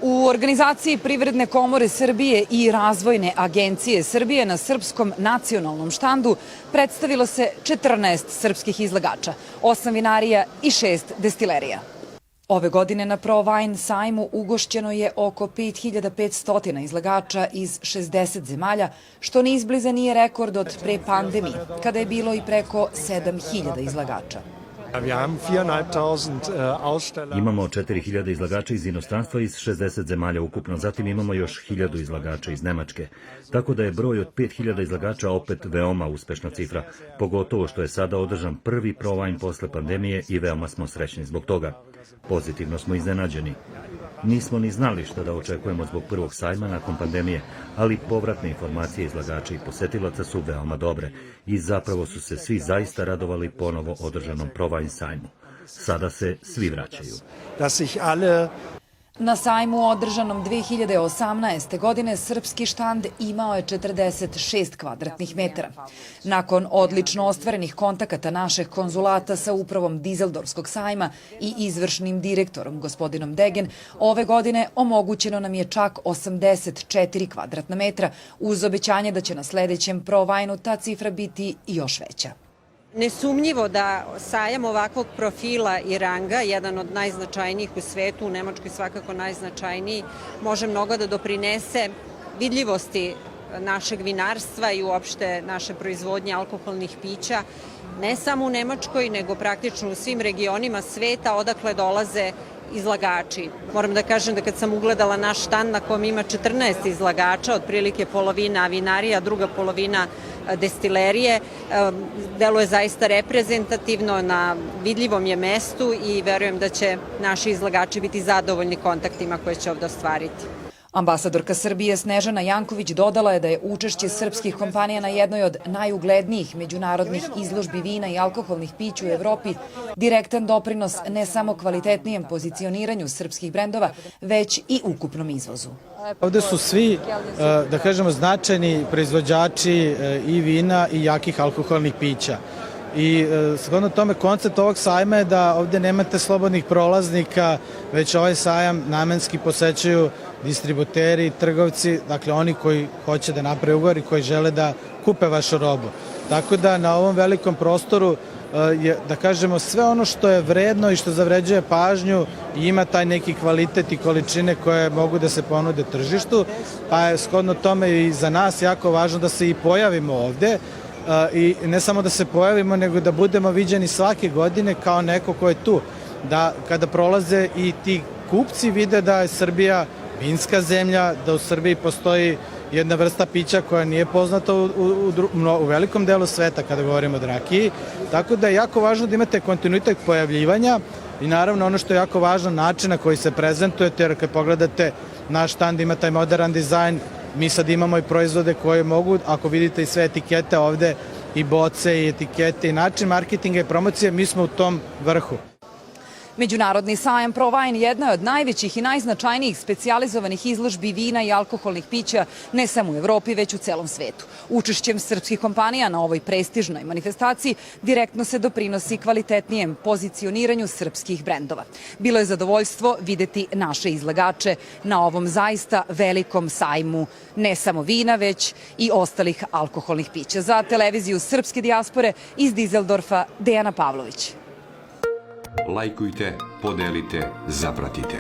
U organizaciji Privredne komore Srbije i Razvojne agencije Srbije na srpskom nacionalnom štandu predstavilo se 14 srpskih izlagača, 8 vinarija i 6 destilerija. Ove godine na ProWine sajmu ugošćeno je oko 5500 izlagača iz 60 zemalja, što ni izbliza nije rekord od pre pandemije, kada je bilo i preko 7000 izlagača. Imamo 4000 izlagača iz inostranstva iz 60 zemalja ukupno, zatim imamo još 1000 izlagača iz Nemačke. Tako da je broj od 5000 izlagača opet veoma uspešna cifra, pogotovo što je sada održan prvi ProWine posle pandemije i veoma smo srećni zbog toga. Pozitivno smo iznenađeni. Nismo ni znali šta da očekujemo zbog prvog sajma nakon pandemije, ali povratne informacije izlagača i posetilaca su veoma dobre i zapravo su se svi zaista radovali ponovo održanom ProWine sajmu. Sada se svi vraćaju. Na sajmu održanom 2018. godine srpski štand imao je 46 kvadratnih metara. Nakon odlično ostvarenih kontakata našeg konzulata sa upravom Dizeldorfskog sajma i izvršnim direktorom gospodinom Degen, ove godine omogućeno nam je čak 84 kvadratna metra, uz obećanje da će na sledećem ProWine-u ta cifra biti još veća. Nesumnjivo da sajam ovakvog profila i ranga, jedan od najznačajnijih u svetu, u Nemačkoj svakako najznačajniji, može mnogo da doprinese vidljivosti našeg vinarstva i uopšte naše proizvodnje alkoholnih pića, ne samo u Nemačkoj, nego praktično u svim regionima sveta odakle dolaze izlagači. Moram da kažem da kad sam ugledala naš štand na kom ima 14 izlagača, otprilike polovina vinarija, druga polovina destilerije, deluje zaista reprezentativno, na vidljivom je mestu i verujem da će naši izlagači biti zadovoljni kontaktima koje će ovde ostvariti. Ambasadorka Srbije Snežana Janković dodala je da je učešće srpskih kompanija na jednoj od najuglednijih međunarodnih izložbi vina i alkoholnih pića u Evropi direktan doprinos ne samo kvalitetnijem pozicioniranju srpskih brendova, već i ukupnom izvozu. Ovde su svi, da kažemo, značajni proizvođači i vina i jakih alkoholnih pića. I shodno tome koncept ovog sajma je da ovde nemate slobodnih prolaznika, već ovaj sajam namenski posećuju distributeri, trgovci, dakle oni koji hoće da naprave ugovor i koji žele da kupe vašu robu. Tako da na ovom velikom prostoru je, da kažemo, sve ono što je vredno i što zavređuje pažnju i ima taj neki kvalitet i količine koje mogu da se ponude tržištu, pa je shodno tome i za nas jako važno da se i pojavimo ovde, i ne samo da se pojavimo, nego da budemo viđeni svake godine kao neko ko je tu. Da kada prolaze i ti kupci vide da je Srbija vinska zemlja, da u Srbiji postoji jedna vrsta pića koja nije poznata u velikom delu sveta kada govorimo o rakiji. Tako da je jako važno da imate kontinuitet pojavljivanja i naravno ono što je jako važno, način na koji se prezentujete, jer kad pogledate naš štand ima taj modern dizajn. Mi sad imamo i proizvode koje mogu, ako vidite i sve etikete ovde, i boce i etikete i način marketinga i promocije, mi smo u tom vrhu. Međunarodni sajam ProWine jedna je od najvećih i najznačajnijih specijalizovanih izložbi vina i alkoholnih pića ne samo u Evropi, već u celom svetu. Učešćem srpskih kompanija na ovoj prestižnoj manifestaciji direktno se doprinosi kvalitetnijem pozicioniranju srpskih brendova. Bilo je zadovoljstvo videti naše izlagače na ovom zaista velikom sajmu ne samo vina, već i ostalih alkoholnih pića. Za televiziju Srpske dijaspore iz Dizeldorfa, Dejana Pavlović. Lajkujte, podelite, zapratite.